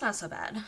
not so bad.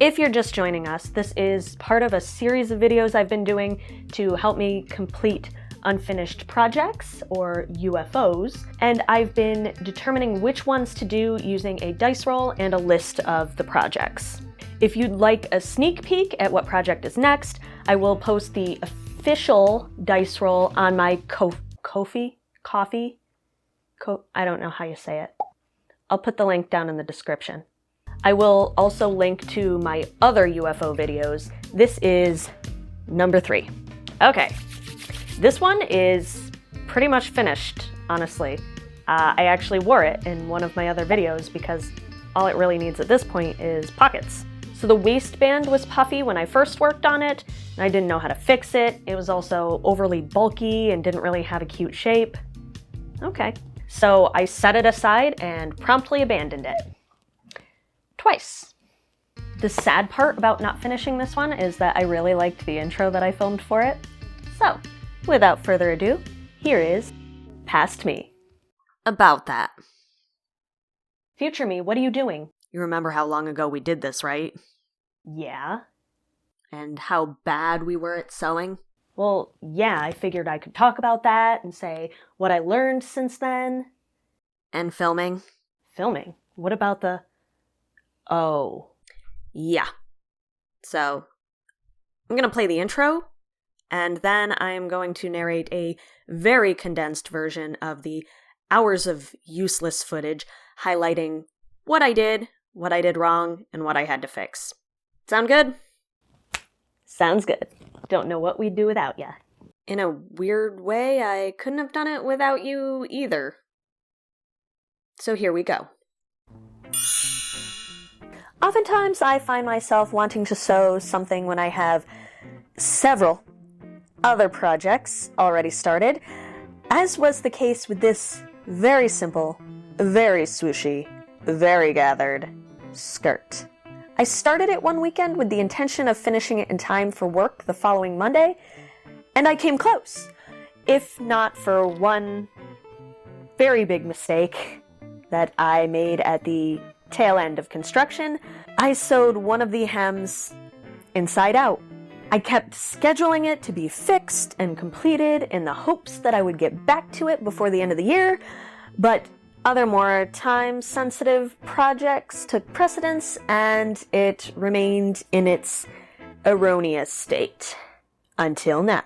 If you're just joining us, this is part of a series of videos I've been doing to help me complete unfinished projects, or UFOs, and I've been determining which ones to do using a dice roll and a list of the projects. If you'd like a sneak peek at what project is next, I will post the official dice roll on my I don't know how you say it. I'll put the link down in the description. I will also link to my other UFO videos. This is number 3. Okay, this one is pretty much finished, honestly. I actually wore it in one of my other videos because all it really needs at this point is pockets. So the waistband was puffy when I first worked on it, and I didn't know how to fix it. It was also overly bulky and didn't really have a cute shape. Okay, so I set it aside and promptly abandoned it. Twice. The sad part about not finishing this one is that I really liked the intro that I filmed for it. So, without further ado, here is Past Me. About that. Future me, what are you doing? You remember how long ago we did this, right? Yeah. And how bad we were at sewing? Well, yeah, I figured I could talk about that and say what I learned since then. And filming? Filming? What about the... Oh. Yeah. So, I'm going to play the intro, and then I'm going to narrate a very condensed version of the hours of useless footage, highlighting what I did wrong, and what I had to fix. Sound good? Sounds good. Don't know what we'd do without ya. In a weird way, I couldn't have done it without you either. So here we go. Oftentimes I find myself wanting to sew something when I have several other projects already started, as was the case with this very simple, very swooshy, very gathered skirt. I started it one weekend with the intention of finishing it in time for work the following Monday, and I came close, if not for one very big mistake that I made at the tail end of construction. I sewed one of the hems inside out. I kept scheduling it to be fixed and completed in the hopes that I would get back to it before the end of the year, but other more time-sensitive projects took precedence, and it remained in its erroneous state. Until now.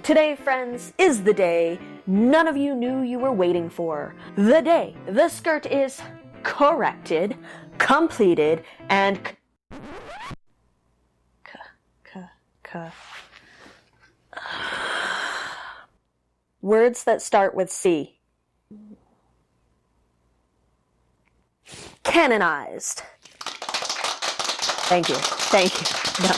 Today, friends, is the day none of you knew you were waiting for. The day the skirt is corrected, completed, and words that start with C. Canonized. Thank you. Thank you. No,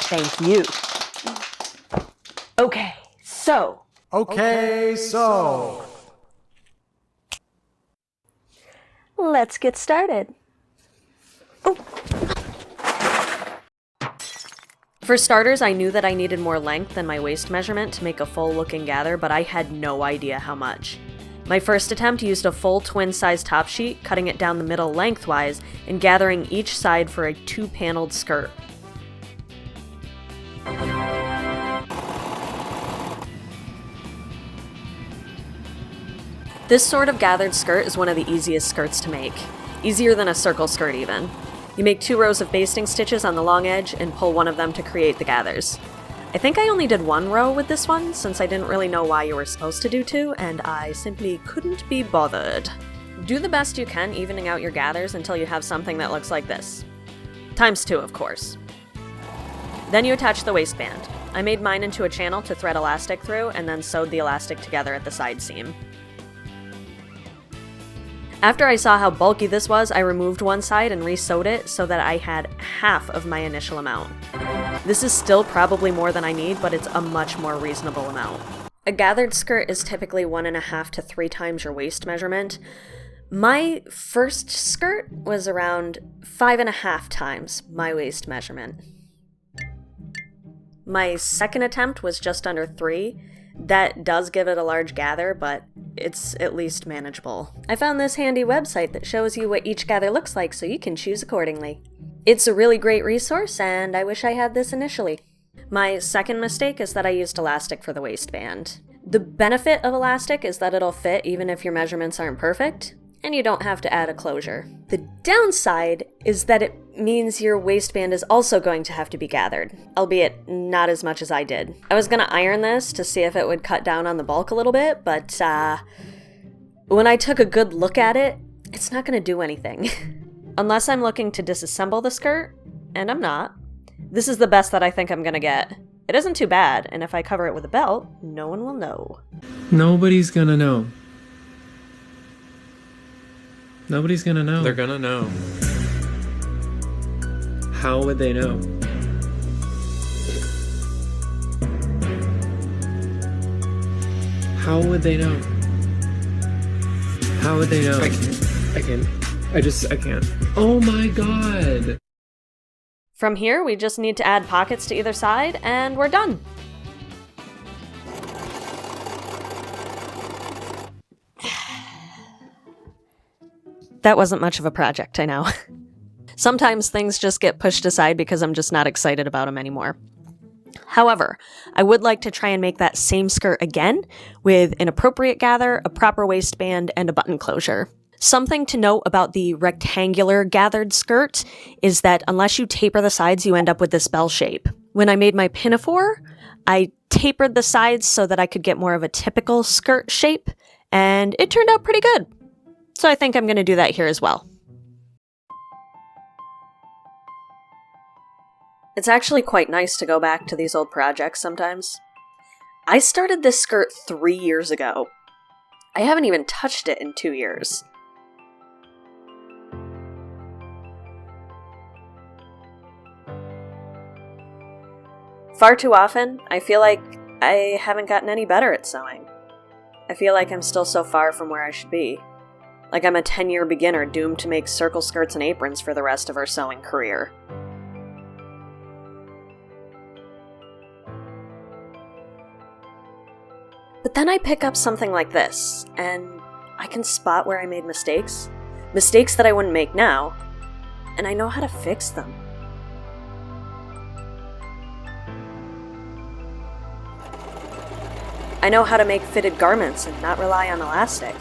thank you. Okay, so. Let's get started. Oh. For starters, I knew that I needed more length than my waist measurement to make a full-looking gather, but I had no idea how much. My first attempt used a full twin-size top sheet, cutting it down the middle lengthwise, and gathering each side for a 2-paneled skirt. This sort of gathered skirt is one of the easiest skirts to make. Easier than a circle skirt, even. You make 2 rows of basting stitches on the long edge and pull one of them to create the gathers. I think I only did 1 row with this one, since I didn't really know why you were supposed to do 2, and I simply couldn't be bothered. Do the best you can evening out your gathers until you have something that looks like this. Times 2, of course. Then you attach the waistband. I made mine into a channel to thread elastic through, and then sewed the elastic together at the side seam. After I saw how bulky this was, I removed one side and re-sewed it so that I had half of my initial amount. This is still probably more than I need, but it's a much more reasonable amount. A gathered skirt is typically 1.5 to 3 times your waist measurement. My first skirt was around 5.5 times my waist measurement. My second attempt was just under 3, That does give it a large gather, but it's at least manageable. I found this handy website that shows you what each gather looks like so you can choose accordingly. It's a really great resource, and I wish I had this initially. My second mistake is that I used elastic for the waistband. The benefit of elastic is that it'll fit even if your measurements aren't perfect, and you don't have to add a closure. The downside is that it means your waistband is also going to have to be gathered, albeit not as much as I did. I was gonna iron this to see if it would cut down on the bulk a little bit, but when I took a good look at it, it's not gonna do anything. Unless I'm looking to disassemble the skirt, and I'm not. This is the best that I think I'm gonna get. It isn't too bad, and if I cover it with a belt, no one will know. Nobody's gonna know. Nobody's gonna know. They're gonna know. How would they know? How would they know? How would they know? I can't. Oh my god! From here, we just need to add pockets to either side, and we're done. That wasn't much of a project, I know. Sometimes things just get pushed aside because I'm just not excited about them anymore. However, I would like to try and make that same skirt again with an appropriate gather, a proper waistband, and a button closure. Something to note about the rectangular gathered skirt is that unless you taper the sides, you end up with this bell shape. When I made my pinafore, I tapered the sides so that I could get more of a typical skirt shape, and it turned out pretty good. So I think I'm going to do that here as well. It's actually quite nice to go back to these old projects sometimes. I started this skirt 3 years ago. I haven't even touched it in 2 years. Far too often, I feel like I haven't gotten any better at sewing. I feel like I'm still so far from where I should be. Like I'm a 10-year beginner doomed to make circle skirts and aprons for the rest of our sewing career. But then I pick up something like this, and I can spot where I made mistakes. Mistakes that I wouldn't make now, and I know how to fix them. I know how to make fitted garments and not rely on elastic.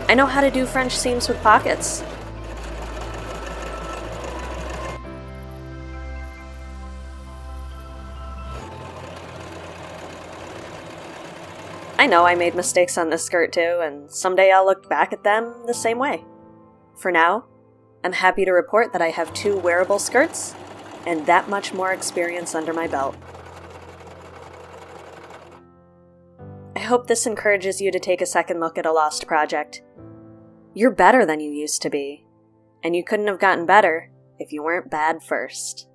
I know how to do French seams with pockets. I know I made mistakes on this skirt too, and someday I'll look back at them the same way. For now, I'm happy to report that I have 2 wearable skirts and that much more experience under my belt. I hope this encourages you to take a second look at a lost project. You're better than you used to be, and you couldn't have gotten better if you weren't bad first.